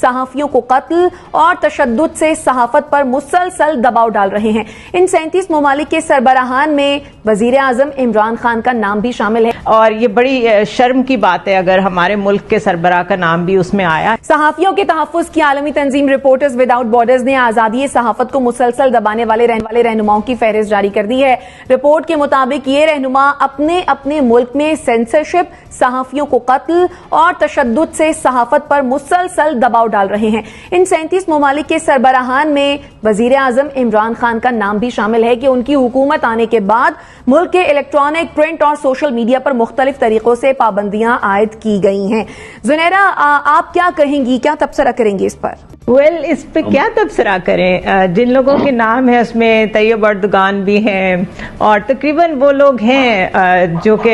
सहाफियों को कत्ल और तशद्दुद से सहाफत पर मुसलसल दबाव डाल रहे हैं। इन 37 ममालिक के सरबराहान में वजीर आजम इमरान खान का नाम भी शामिल है और ये बड़ी शर्म की बात है अगर हमारे मुल्क के सरबराह का नाम भी उसमें आया। सहाफियों के तहफ्फुज़ की आलमी तंजीम रिपोर्टर्स विदाउट बॉर्डर्स ने आजादी सहाफत को मुसलसल दबाने वाले रहनुमाओं की फहरिस्त जारी कर दी है। रिपोर्ट के मुताबिक ये रहनुमा अपने अपने मुल्क में सेंसरशिप, सहाफियों को कत्ल और तशद्दुद से सहाफत पर मुसलसल दबाव डाल रहे हैं। इन 37 ममालिक के सरबराहान में वजीर आजम इमरान खान का नाम भी शामिल है कि उनकी हुकूमत आने के बाद मुल्क के इलेक्ट्रॉनिक, प्रिंट और सोशल मीडिया पर मुख्तलिफ तरीकों से पाबंदियां आयद की गई हैं। जुनैरा, आप क्या कहेंगी, क्या तबसरा करेंगी इस पर? इस पे क्या तबसरा करें, जिन लोगों के नाम है उसमें तैयब अर्दगान भी हैं और तकरीबन वो लोग हैं जो कि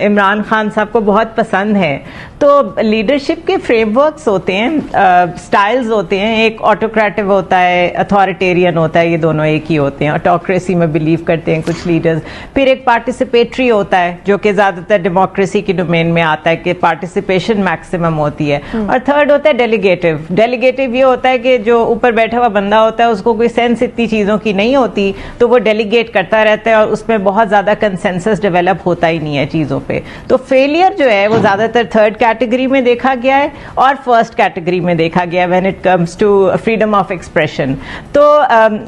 इमरान खान साहब को बहुत पसंद है। तो लीडरशिप के फ्रेमवर्क्स होते हैं, स्टाइल्स होते हैं, एक ऑटोक्रेटिव होता है, अथॉरिटेरियन होता है, ये दोनों एक ही होते हैं। ऑटोक्रेसी में बिलीव करते हैं कुछ लीडर्स। फिर एक पार्टिसिपेटरी होता है जो कि ज़्यादातर डेमोक्रेसी की डोमेन में आता है कि पार्टिसिपेशन मैक्सिमम होती है। और थर्ड होता है डेलीगेटिव। डेलीगेटिव ये होता है कि जो ऊपर बैठा हुआ बंदा होता है उसको कोई सेंस इतनी चीज़ों की नहीं होती, तो वो डेलीगेट करता रहता है और उसमें बहुत ज़्यादा कंसेंसस डेवलप होता ही नहीं है चीज़ों पे। तो फेलियर जो है वो ज़्यादातर थर्ड कैटेगरी में देखा गया है और फर्स्ट कैटेगरी में देखा गया है when it comes to freedom of expression. तो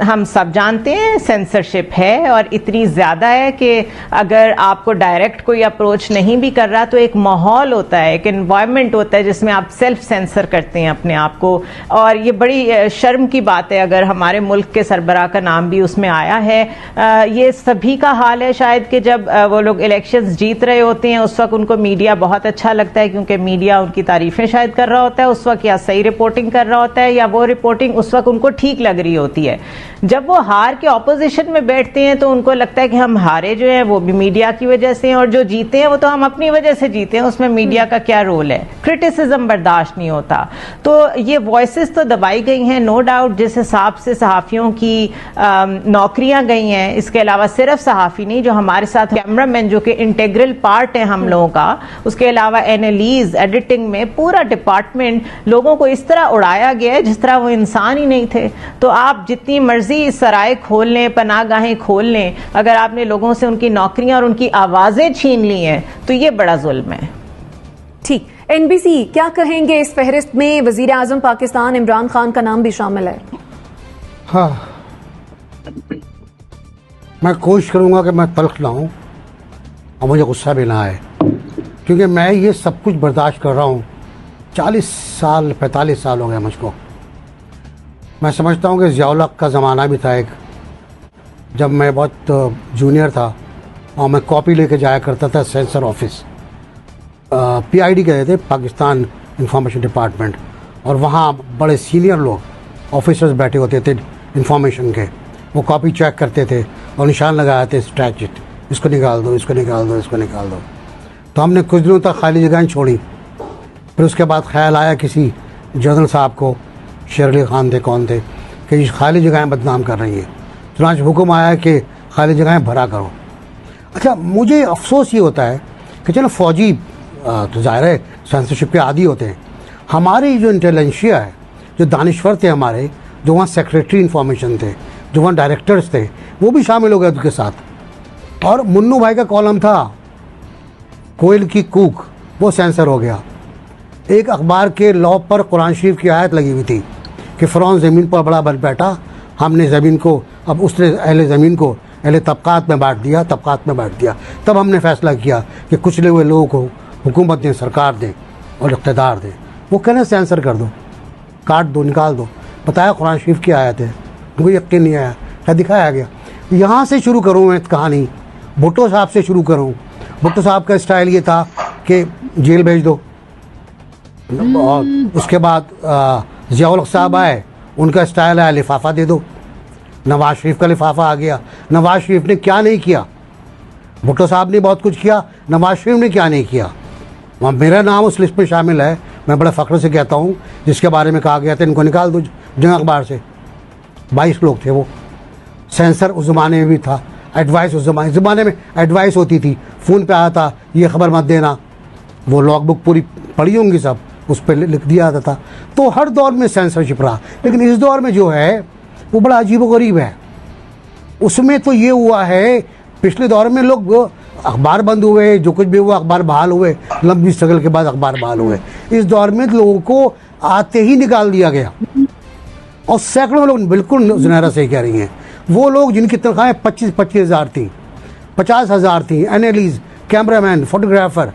हम सब जानते हैं सेंसरशिप है और इतनी ज़्यादा है कि अगर आपको डायरेक्ट कोई अप्रोच नहीं भी कर रहा तो एक माहौल होता है, एक एनवायरनमेंट होता है जिसमें आप सेल्फ सेंसर करते हैं अपने आप को। और ये बड़ी शर्म की बात है अगर हमारे मुल्क के सरबराह का नाम भी उसमें आया है। ये सभी का हाल है शायद कि जब वो लोग इलेक्शंस जीत रहे होते हैं उस वक्त उनको मीडिया बहुत अच्छा लगता है क्योंकि मीडिया उनकी तारीफें शायद कर रहा होता है उस वक्त, या सही रिपोर्टिंग कर रहा होता है, या वो रिपोर्टिंग उस वक्त उनको ठीक लग रही होती है। जब वो हार के ऑपोजिशन में बैठते हैं तो उनको लगता है कि हम हारे जो है वो भी मीडिया की वजह से हैं और जो जीते हैं वो तो हम अपनी वजह से जीते हैं, उसमें मीडिया का क्या रोल है। क्रिटिसिज्म बर्दाश्त नहीं होता। तो ये वॉइसेस तो दबाई गई हैं, नो डाउट। जिस हिसाब से सहाफ़ियों की नौकरियां गई हैं, इसके अलावा सिर्फ सहाफ़ी नहीं, जो हमारे साथ कैमरामैन जो कि इंटेग्रल पार्ट है हम लोगों का, उसके अलावा एनालिज, एडिटिंग में पूरा डिपार्टमेंट, लोगों को इस तरह उड़ाया गया है जिस तरह वो इंसान ही नहीं थे। तो आप जितनी मर्जी सराय खोल लें, पनाहगाहें खोल लें, अगर आपने लोगों से उनकी नौकरियां और उनकी आवाजें छीन ली हैं तो ये बड़ा जुल्म है। ठीक, एनबीसी क्या कहेंगे? इस फहरिस्त में वजीर आजम पाकिस्तान इमरान खान का नाम भी शामिल है। हाँ, मैं कोशिश करूंगा कि मैं तल्ख ना हूं और मुझे गुस्सा भी ना आए, क्योंकि मैं ये सब कुछ बर्दाश्त कर रहा हूँ। 40 साल 45 साल हो गए मुझको। मैं समझता हूँ कि ज़ियाउल हक़ का ज़माना भी था एक, जब मैं बहुत जूनियर था और मैं कॉपी लेके जाया करता था सेंसर ऑफिस। PID कहते थे, पाकिस्तान इंफॉर्मेशन डिपार्टमेंट, और वहाँ बड़े सीनियर लोग ऑफिसर्स बैठे होते थे इंफॉर्मेशन के। वो कॉपी चेक करते थे और निशान लगाए थे स्ट्रैचिट, इसको निकाल दो, इसको निकाल दो, इसको निकाल दो। तो हमने कुछ दिनों तक खाली जगहें छोड़ी। फिर उसके बाद ख्याल आया किसी जनरल साहब को, शेर अली खान थे कौन थे, कि ये खाली जगहें बदनाम कर रही हैं, चुनांचे हुक्म आया कि खाली जगहें भरा करो। अच्छा, मुझे अफसोस ये होता है कि चलो फ़ौजी तो ज़ाहिर है सेंसरशिप के आदी होते हैं, हमारी जो इंटेलिजेंसिया है, जो दानिश्वर थे हमारे, जो वहाँ सेक्रेटरी इंफॉर्मेशन थे, जो वहाँ डायरेक्टर्स थे, वो भी शामिल हो गए उनके साथ। और मुन्नू भाई का कॉलम था कोयल की कूक, वो सेंसर हो गया। एक अखबार के लॉ पर कुरान शरीफ की आयत लगी हुई थी कि फ़िरौन ज़मीन पर बड़ा बन बैठा, हमने ज़मीन को, अब उसने अहले ज़मीन को अहले तबक़ात में बांट दिया, तबक़ात में बांट दिया। तब हमने फ़ैसला किया कि कुचले हुए लोगों को हुकूमत दें, सरकार दें और इक़्तिदार दें। वो कहना सेंसर कर दो, काट दो, निकाल दो। बताया कुरान शरीफ की आयत है, मुझे यकीन नहीं आया, क्या दिखाया गया। यहाँ से शुरू करूँ मैं कहानी, भुट्टो साहब से शुरू करूँ। भुट्टो साहब का स्टाइल ये था कि जेल भेज दो, और उसके बाद ज़ियाउल हक़ साहब आए, उनका स्टाइल आया लिफाफा दे दो। नवाज शरीफ का लिफाफा आ गया। नवाज शरीफ ने क्या नहीं किया, भुट्टो साहब ने बहुत कुछ किया, नवाज शरीफ ने क्या नहीं किया। वहाँ मेरा नाम उस लिस्ट में शामिल है, मैं बड़ा फ़ख्र से कहता हूँ, जिसके बारे में कहा गया था इनको निकाल दो जंग अखबार से। 22 लोग थे वो। सेंसर उस ज़माने में भी था, एडवाइस उस ज़माने में एडवाइस होती थी, फ़ोन पे आया था ये ख़बर मत देना। वो लॉग बुक पूरी पढ़ी होंगी सब, उस पर लिख दिया जाता था। तो हर दौर में सेंसरशिप रहा, लेकिन इस दौर में जो है वो बड़ा अजीबोगरीब है। उसमें तो ये हुआ है, पिछले दौर में लोग अखबार बंद हुए, जो कुछ भी हुआ अखबार बहाल हुए, लंबी स्ट्रगल के बाद अखबार बहाल हुए। इस दौर में लोगों को आते ही निकाल दिया गया, और सैकड़ों लोग, बिल्कुल ज़ुनैरा सही कह रही हैं, वो लोग जिनकी तनख्वाहें 25-25 हज़ार थी, 50 हज़ार थी, एनालिस्ट, कैमरामैन, फोटोग्राफर,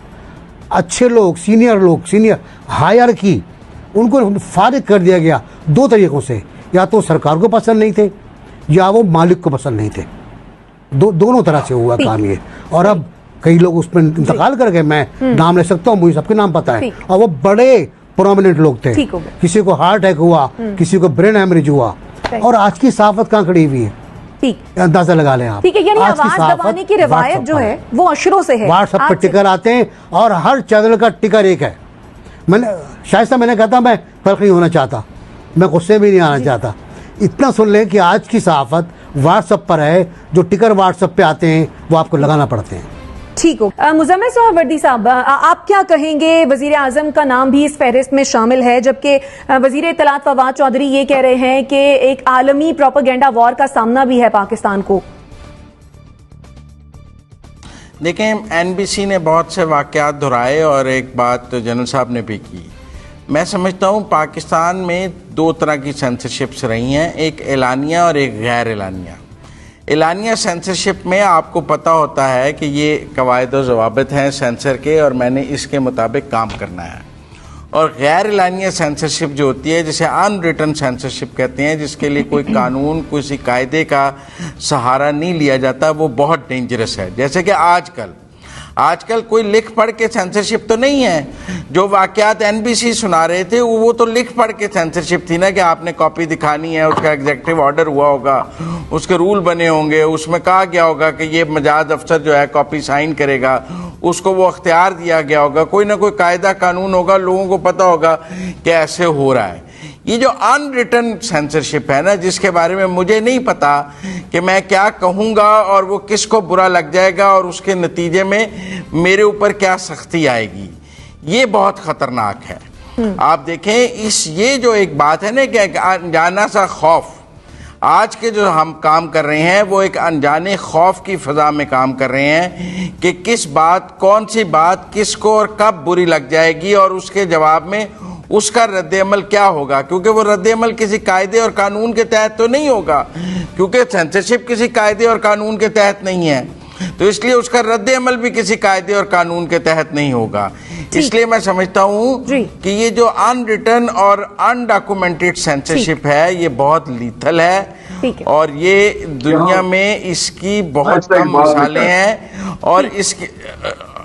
अच्छे लोग, सीनियर हायर की, उनको फारिग कर दिया गया 2 तरीक़ों से। या तो सरकार को पसंद नहीं थे, या वो मालिक को पसंद नहीं थे। दोनों तरह से हुआ काम ये। और अब कई लोग उसमें इंतकाल कर गए, मैं नाम ले सकता हूँ, मुझे सबके नाम पता है, और वो बड़े प्रोमिनेंट लोग थे। किसी को हार्ट अटैक हुआ, किसी को ब्रेन हेमरेज हुआ, और आज की सहाफत कहाँ खड़ी हुई है, अंदाजा लगा लें आप। ठीक है, यानी आवाज दबाने की रिवायत जो है वो अशरों से है। व्हाट्सएप पर टिकर आते हैं, और हर चैनल का टिकर एक है। मैंने कहा था मैं फर्क नहीं होना चाहता, मैं गुस्से भी नहीं आना चाहता। इतना सुन लें कि आज की सहाफत व्हाट्सएप पर है, जो टिकर व्हाट्सएप पे आते हैं वो आपको लगाना पड़ते हैं। ठीक हो। मुज़म्मिल सोहरावर्दी साहब, आप क्या कहेंगे? वजीर आजम का नाम भी इस फहरिस्त में शामिल है, जबकि वजीर इत्तलात फवाद चौधरी ये कह रहे हैं कि एक आलमी प्रोपेगेंडा वॉर का सामना भी है पाकिस्तान को। देखें, एनबीसी ने बहुत से वाक़यात दोहराए और एक बात जनरल साहब ने भी की। मैं समझता हूँ पाकिस्तान में 2 तरह की सेंसरशिप्स रही हैं, एक एलानिया और एक गैर एलानिया। एलानिया सेंसरशिप में आपको पता होता है कि ये कवायद और ज़वाबित हैं सेंसर के, और मैंने इसके मुताबिक काम करना है। और गैर एलानिया सेंसरशिप जो होती है, जिसे अनरिटन सेंसरशिप कहते हैं, जिसके लिए कोई कानून, किसी कायदे का सहारा नहीं लिया जाता, वो बहुत डेंजरस है। जैसे कि आजकल कोई लिख पढ़ के सेंसरशिप तो नहीं है। जो वाक़यात एनबीसी सुना रहे थे वो तो लिख पढ़ के सेंसरशिप थी ना, कि आपने कॉपी दिखानी है, उसका एग्जीक्यूटिव ऑर्डर हुआ होगा, उसके रूल बने होंगे, उसमें कहा गया होगा कि ये मजाज अफसर जो है कॉपी साइन करेगा, उसको वो अख्तियार दिया गया होगा, कोई ना कोई कायदा कानून होगा, लोगों को पता होगा कि ऐसे हो रहा है। ये जो अनरिटन सेंसरशिप है ना, जिसके बारे में मुझे नहीं पता कि मैं क्या कहूँगा और वो किसको बुरा लग जाएगा और उसके नतीजे में मेरे ऊपर क्या सख्ती आएगी, ये बहुत ख़तरनाक है। आप देखें, ये जो एक बात है ना कि एक अनजाना सा खौफ, आज के जो हम काम कर रहे हैं वो एक अनजाने खौफ की फ़ज़ा में काम कर रहे हैं कि किस बात, कौन सी बात किसको और कब बुरी लग जाएगी, और उसके जवाब में उसका रद्द-ए-अमल क्या होगा। क्योंकि वो रद्द-ए-अमल किसी कायदे और कानून के तहत तो नहीं होगा, क्योंकि सेंसरशिप किसी कायदे और कानून के तहत नहीं है, तो इसलिए उसका रद्द-ए-अमल भी किसी कायदे और कानून के तहत नहीं होगा। इसलिए मैं समझता हूँ कि ये जो अनरिटन और अनडॉक्यूमेंटेड सेंसरशिप है, ये बहुत लीथल है, और ये दुनिया में इसकी बहुत कम मिसालें हैं,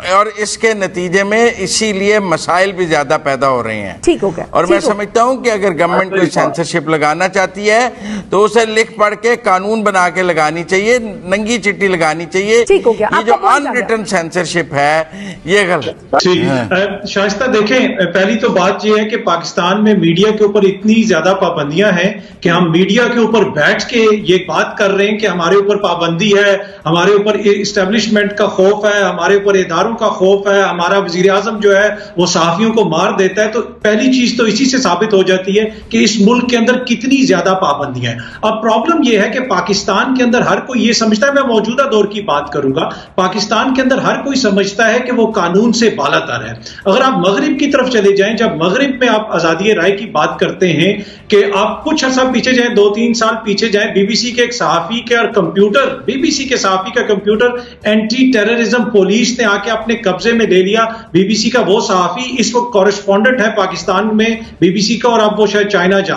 और इसके नतीजे में इसीलिए मसाइल भी ज्यादा पैदा हो रहे हैं। ठीक हो गया। और मैं समझता हूं कि अगर गवर्नमेंट कोई सेंसरशिप लगाना चाहती है तो उसे लिख पढ़ के कानून बना के लगानी चाहिए, नंगी चिट्ठी लगानी चाहिए। ठीक हो गया। ये जो अनरिटन सेंसरशिप है ये गलत। शाइस्ता, देखें, पहली तो बात यह है कि पाकिस्तान में मीडिया के ऊपर इतनी ज्यादा पाबंदियां हैं कि हम मीडिया के ऊपर बैठ के ये बात कर रहे हैं कि हमारे ऊपर पाबंदी है, हमारे ऊपर इस्टेब्लिशमेंट का खौफ है, हमारे ऊपर इदारों का खौफ है, हमारा वजीर आजम जो है वो सहाफियों को मार देता है। तो पहली चीज तो इसी से साबित हो जाती है कि इस मुल्क के अंदर कितनी ज्यादा पाबंदियां हैं। अब प्रॉब्लम यह है कि पाकिस्तान के अंदर हर कोई ये समझता है, मैं मौजूदा दौर की बात करूंगा, पाकिस्तान के अंदर हर कोई समझता है कि वो कानून से बालातर है। अगर आप मगरिब की तरफ चले जाएं, जब मगरिब में आप आजादी राय की बात करते हैं कि आप कुछ अर्सा पीछे जाएं, 2-3 साल पीछे जाएं, बीबीसी के एक सहाफी के और कंप्यूटर, बीबीसी के सहाफी का कंप्यूटर एंटी टेररिज्म पुलिस ने आके अपने कब्जे में ले लिया। बीबीसी का वो सहाफी इस वक्त कॉरेस्पॉन्डेंट है पाकिस्तान में बीबीसी का, और अब वो शायद चाइना जा